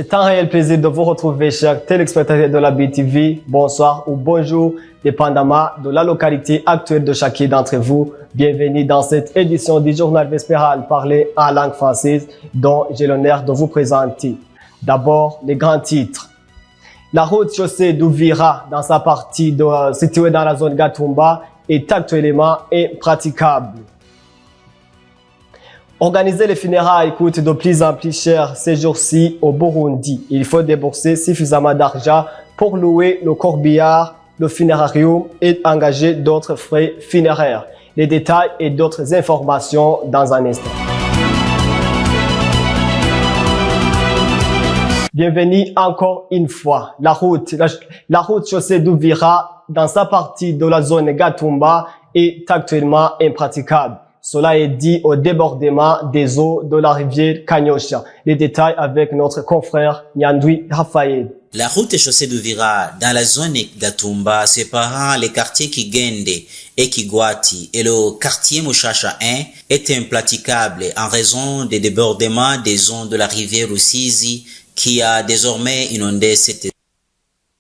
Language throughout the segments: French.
C'est un réel plaisir de vous retrouver, chers téléspectateurs de la BTV. Bonsoir ou bonjour, dépendamment de la localité actuelle de chacun d'entre vous. Bienvenue dans cette édition du journal vespéral parlé en langue française dont j'ai l'honneur de vous présenter. D'abord, les grands titres. La route chaussée d'Uvira dans sa partie située dans la zone Gatumba est actuellement impraticable. Organiser les funérailles coûte de plus en plus cher ces jours-ci au Burundi. Il faut débourser suffisamment d'argent pour louer le corbillard, le funérarium et engager d'autres frais funéraires. Les détails et d'autres informations dans un instant. Bienvenue encore une fois. La route chaussée d'Uvira dans sa partie de la zone Gatumba est actuellement impraticable. Cela est dû au débordement des eaux de la rivière Kanyosha. Les détails avec notre confrère Nyandwi Raphaël. La route chaussée d'Uvira dans la zone Gatumba séparant les quartiers Kigende et Kigwati et le quartier Mushasha 1 est impraticable en raison des débordements des eaux de la rivière Rusizi qui a désormais inondé cette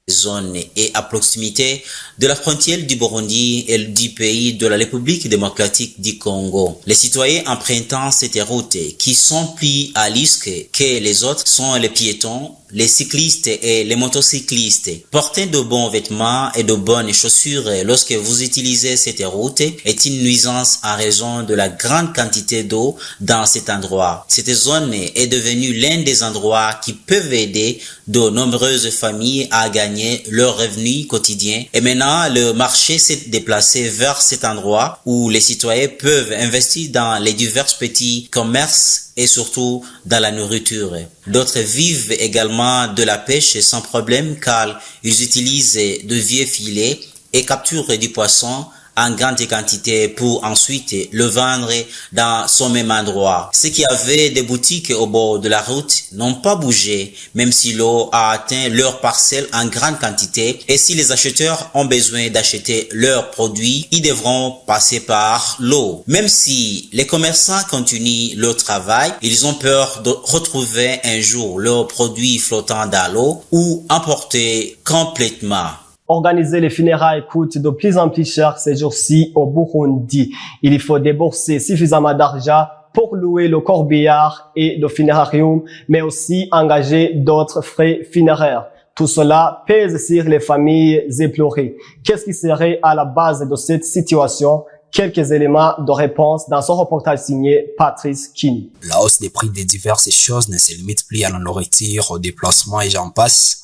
zone et à proximité de la frontière du Burundi et du pays de la République démocratique du Congo. Les citoyens empruntant cette route qui sont plus à risque que les autres sont les piétons, les cyclistes et les motocyclistes. Porter de bons vêtements et de bonnes chaussures lorsque vous utilisez cette route est une nuisance en raison de la grande quantité d'eau dans cet endroit. Cette zone est devenue l'un des endroits qui peuvent aider de nombreuses familles à gagner leurs revenus quotidiens. Et maintenant, le marché s'est déplacé vers cet endroit où les citoyens peuvent investir dans les divers petits commerces et surtout dans la nourriture. D'autres vivent également de la pêche sans problème car ils utilisent de vieux filets et capturent du poisson en grande quantité pour ensuite le vendre dans ce même endroit. Ceux qui avaient des boutiques au bord de la route n'ont pas bougé, même si l'eau a atteint leurs parcelles en grande quantité et si les acheteurs ont besoin d'acheter leurs produits, ils devront passer par l'eau. Même si les commerçants continuent leur travail, ils ont peur de retrouver un jour leurs produits flottant dans l'eau ou emportés complètement. Organiser les funérailles coûte de plus en plus cher ces jours-ci au Burundi. Il faut débourser suffisamment d'argent pour louer le corbillard et le funérarium, mais aussi engager d'autres frais funéraires. Tout cela pèse sur les familles éplorées. Qu'est-ce qui serait à la base de cette situation? Quelques éléments de réponse dans ce reportage signé Patrice Kini. La hausse des prix de diverses choses ne se limite plus à la nourriture, au déplacement et j'en passe.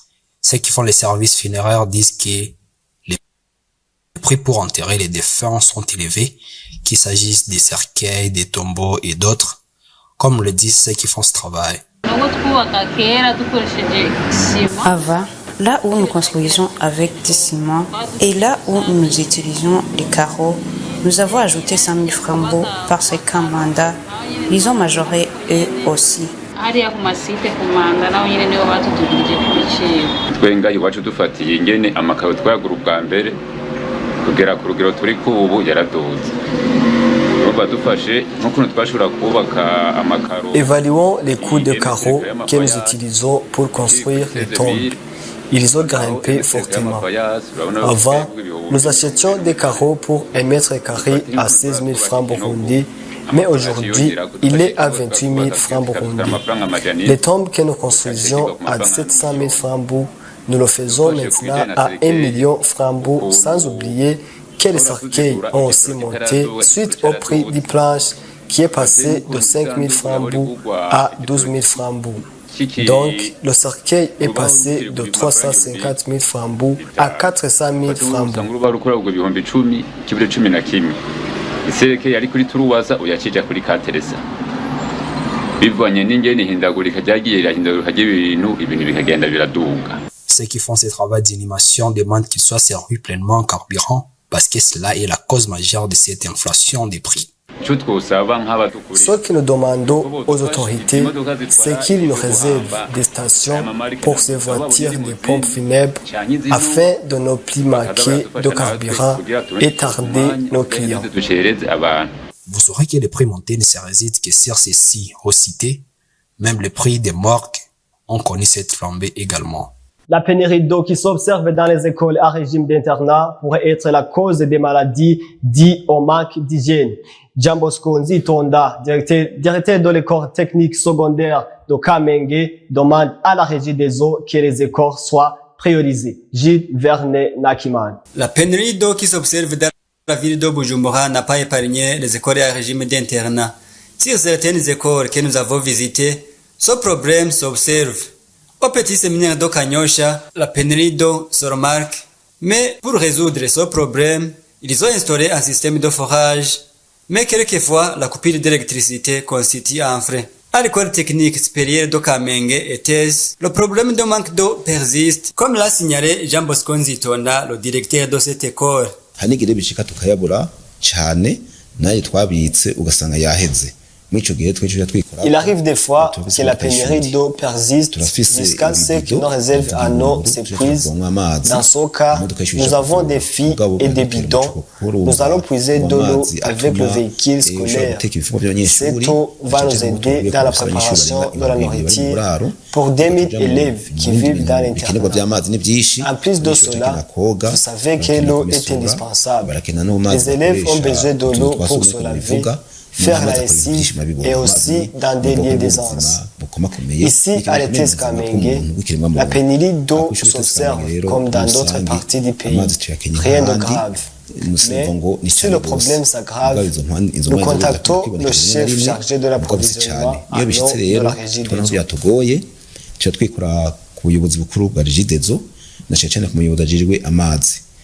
Ceux qui font les services funéraires disent que les prix pour enterrer les défunts sont élevés, qu'il s'agisse des cercueils, des tombeaux et d'autres, comme le disent ceux qui font ce travail. Avant, là où nous construisons avec du ciment et là où nous utilisons les carreaux, nous avons ajouté 100 000 francs parce qu'en mandat, ils ont majoré eux aussi. twenga iwacu dufatiye ingene amakaro twagura ubwa mbere kugera ku rugero turi kubu yaraduze uba dufashe nk'ukuntu twashobora kubaka amakaro. Évaluons les coûts de carreaux que nous utilisons pour construire les tombes. Ils ont grimpé fortement. Avant, nous achetions des carreaux pour 1 mètre carré à 16 000 francs burundais. Mais aujourd'hui, il est à 28 000 francs burundais. Les tombes que nous construisions à 700 000 francs burundais, nous le faisons maintenant à 1 million francs burundais, sans oublier que les cercueils ont aussi monté suite au prix des planches qui est passé de 5 000 francs burundais à 12 000 francs burundais. Donc, le cercueil est passé de 350 000 francs burundais à 400 000 francs burundais. Isereke yari kuri turuwaza uyakija kuri kateresa bivanye n'ingene hindagurika ryagiye irahindagurika ibintu bikagenda biraduga. Ceux qui font ce travail d'animation demandent qu'ils soient servis pleinement en carburant parce que cela est la cause majeure de cette inflation des prix. Ce que nous demandons aux autorités, c'est qu'ils nous réservent des stations pour ces voitures de pompes funèbres afin de ne plus manquer de carburant et tarder nos clients. Vous saurez que les prix montés ne se résident que sur ces 6 cités, même le prix des morgues ont connu cette flambée également. La pénurie d'eau qui s'observe dans les écoles à régime d'internat pourrait être la cause des maladies dites au manque d'hygiène. Jean Bosco Nzitonda, directeur de l'école technique secondaire de Kamenge, demande à la régie des eaux que les écoles soient priorisées. Gilles Vernet Nakiman. La pénurie d'eau qui s'observe dans la ville de Bujumbura n'a pas épargné les écoles à régime d'internat. Sur certaines écoles que nous avons visitées, ce problème s'observe. Au petit séminaire de Kanyosha, la pénurie d'eau se remarque, mais pour résoudre ce problème, ils ont instauré un système de forage, mais quelquefois la coupure d'électricité constitue un frein. À l'école technique supérieure de Kamenge et Thèse, le problème de manque d'eau persiste, comme l'a signalé Jean Bosco Nzitonda, le directeur de cette école. Hanigire bishika tukayabura cyane naye twabitse ugasanga yaheze. Il arrive des fois que la pénurie d'eau persiste jusqu'à ce que nos réserves en eau s'épuisent. Dans ce cas, nous avons des filles et des bidons. Nous allons puiser de l'eau avec le véhicule scolaire. Cette eau va nous aider dans la préparation de la nourriture pour 2000 élèves qui vivent dans l'internat. En plus de cela, vous savez que l'eau est indispensable. Les élèves ont besoin de l'eau pour se laver, faire la lessive et aussi dans des lieux d'aisance. Ici, à l'ETS Kamenge, la pénurie d'eau s'observe comme dans d'autres parties du pays. Rien de grave. Mais si le problème s'aggrave, nous contactons le chef chargé de l'approvisionnement en eau de la régie des eaux.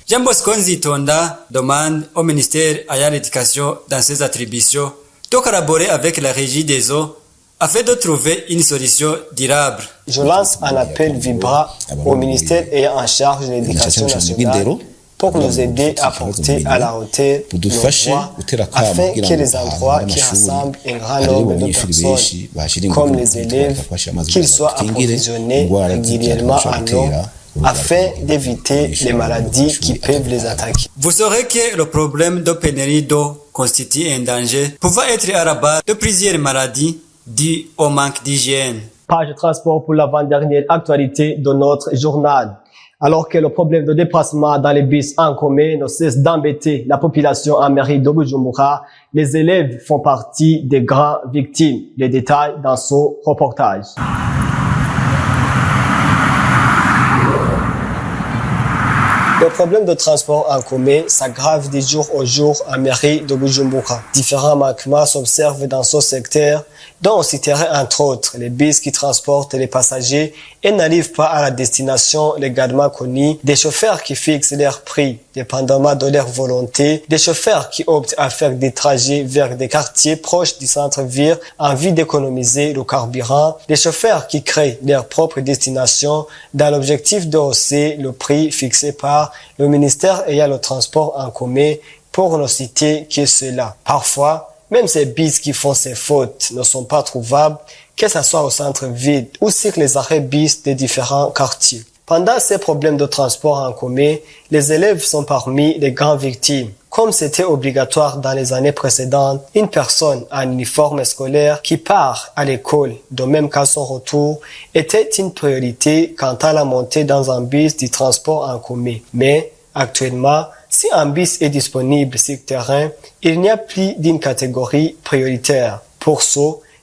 Jean Bosco Nzitonda demande au ministère à l'éducation dans ses attributions de collaborer avec la régie des eaux afin de trouver une solution durable. Je lance un appel vibrant au ministère ayant en charge de l'éducation nationale pour nous aider à porter à la hauteur nos voix afin que les endroits qui rassemblent un grand nombre de personnes, comme les élèves, qu'ils soient approvisionnés régulièrement en eau afin d'éviter les maladies qui peuvent les attaquer. Vous saurez que le problème de pénurie d'eau constitue un danger pouvant être à la base de plusieurs maladies dues au manque d'hygiène. Page transport pour l'avant-dernière actualité de notre journal. Alors que le problème de déplacement dans les bus en commun ne cesse d'embêter la population en mairie de Bujumbura, les élèves font partie des grandes victimes. Les détails dans ce reportage. Le problème de transport en commun s'aggrave de jour au jour en mairie de Bujumbura. Différents manquements s'observent dans ce secteur, dont on citerait entre autres les bus qui transportent les passagers et n'arrivent pas à la destination légalement connue, des chauffeurs qui fixent leur prix dépendamment de leur volonté, des chauffeurs qui optent à faire des trajets vers des quartiers proches du centre-ville en vue d'économiser le carburant, des chauffeurs qui créent leur propre destination dans l'objectif de hausser le prix fixé par le ministère ayant le transport en commun, pour ne citer que cela. Parfois, même ces bus qui font ces fautes ne sont pas trouvables, que ce soit au centre-ville ou sur les arrêts bus des différents quartiers. Pendant ces problèmes de transport en commun, les élèves sont parmi les grandes victimes. Comme c'était obligatoire dans les années précédentes, une personne en uniforme scolaire qui part à l'école, de même qu'à son retour, était une priorité quant à la montée dans un bus du transport en commun. Mais, actuellement, si un bus est disponible sur le terrain, il n'y a plus d'une catégorie prioritaire. Pour ce,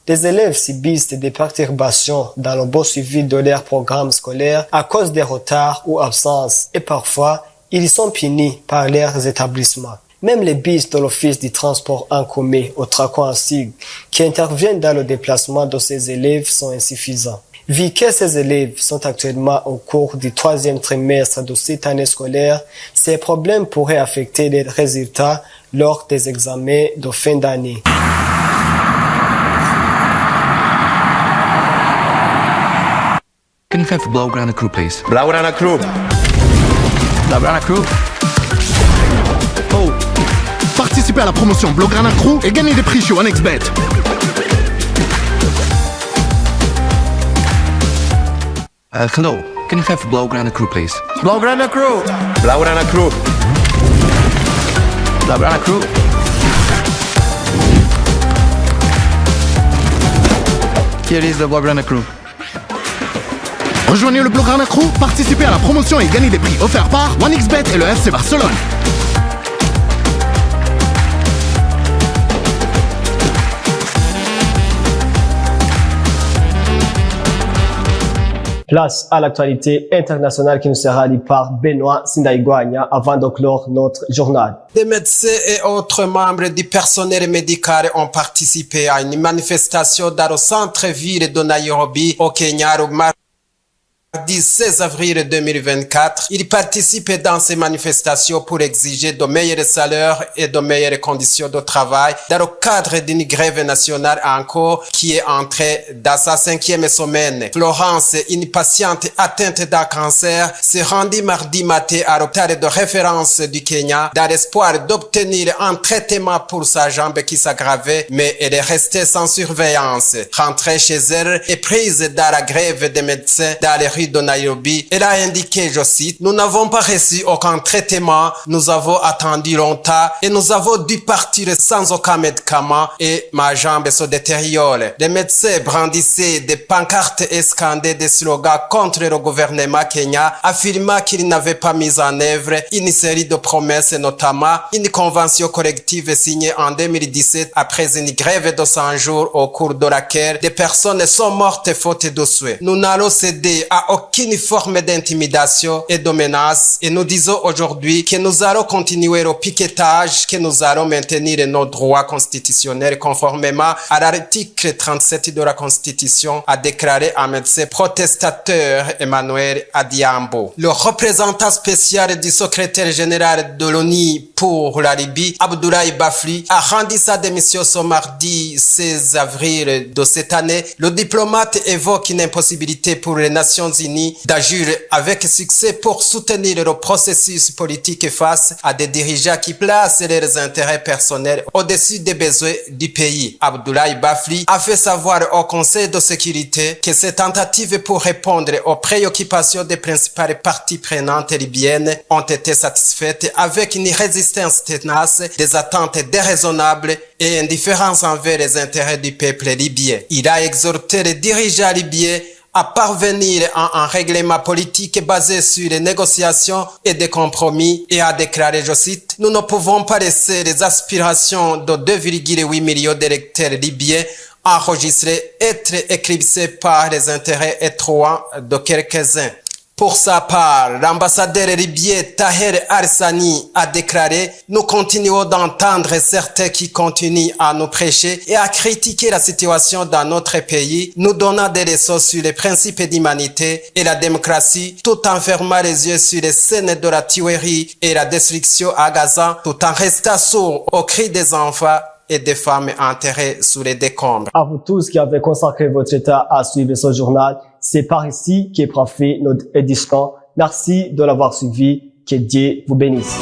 les élèves subissent des perturbations dans le bon suivi de leur programme scolaire à cause des retards ou absences et parfois, ils sont punis par leurs établissements. Même les bus de l'Office du transport en commun au Traco-en-Sig qui interviennent dans le déplacement de ces élèves sont insuffisants. Vu que ces élèves sont actuellement au cours du 3e trimestre de cette année scolaire, ces problèmes pourraient affecter les résultats lors des examens de fin d'année. Can you find for Blaugrana Crew, please? Blaugrana Crew. Blaugrana Crew. Oh, participez à la promotion Blaugrana Crew et gagnez des prix chez OneXBet. Hello. Can you find for Blaugrana Crew, please? Blaugrana Crew. Blaugrana Crew. Blaugrana Crew. Here is the Blaugrana Crew. Rejoignez le Blaugrana Crew, participez à la promotion et gagnez des prix offerts par 1xBet et le FC Barcelone. Place à l'actualité internationale qui nous sera lue par Benoît Sindaïguagna avant de clore notre journal. Des médecins et autres membres du personnel médical ont participé à une manifestation dans le centre-ville de Nairobi, au Kenya, au mardi 16 avril 2024. Ils participent dans ces manifestations pour exiger de meilleurs salaires et de meilleures conditions de travail dans le cadre d'une grève nationale encore qui est entrée dans sa 5e semaine. Florence, une patiente atteinte d'un cancer, s'est rendue mardi matin à l'hôpital de référence du Kenya dans l'espoir d'obtenir un traitement pour sa jambe qui s'aggravait, mais elle est restée sans surveillance. Rentrée chez elle et prise dans la grève des médecins dans les de Nairobi, elle a indiqué, je cite, « Nous n'avons pas reçu aucun traitement, nous avons attendu longtemps et nous avons dû partir sans aucun médicament et ma jambe se détériore. » Les médecins brandissaient des pancartes et scandaient des slogans contre le gouvernement kenyan, affirmant qu'il n'avait pas mis en œuvre une série de promesses, notamment une convention collective signée en 2017 après une grève de 100 jours au cours de laquelle des personnes sont mortes faute de soins. Nous n'allons céder à aucune forme d'intimidation et de menace et nous disons aujourd'hui que nous allons continuer le piquetage, que nous allons maintenir nos droits constitutionnels conformément à l'article 37 de la Constitution, a déclaré un médecin protestateur Emmanuel Adiambo. Le représentant spécial du secrétaire général de l'ONU pour la Libye, Abdoulaye Bafli, a rendu sa démission ce mardi 16 avril de cette année. Le diplomate évoque une impossibilité pour les Nations Unies d'agir avec succès pour soutenir le processus politique face à des dirigeants qui placent leurs intérêts personnels au-dessus des besoins du pays. Abdoulaye Bafli a fait savoir au Conseil de sécurité que ces tentatives pour répondre aux préoccupations des principales parties prenantes libyennes ont été satisfaites avec une résistance tenace, des attentes déraisonnables et indifférence envers les intérêts du peuple libyen. Il a exhorté les dirigeants libyens à parvenir à un règlement politique basé sur les négociations et des compromis et a déclaré, je cite, « Nous ne pouvons pas laisser les aspirations de 2,8 millions d'électeurs libyens enregistrés être éclipsés par les intérêts étroits de quelques-uns. » Pour sa part, l'ambassadeur libyen Taher Al-Sani a déclaré « Nous continuons d'entendre certains qui continuent à nous prêcher et à critiquer la situation dans notre pays, nous donnant des leçons sur les principes d'humanité et la démocratie, tout en fermant les yeux sur les scènes de la tuerie et la destruction à Gaza, tout en restant sourds aux cris des enfants et des femmes enterrées sous les décombres. » À vous tous qui avez consacré votre temps à suivre ce journal, c'est par ici qu'est profité notre édition. Merci de l'avoir suivi. Que Dieu vous bénisse.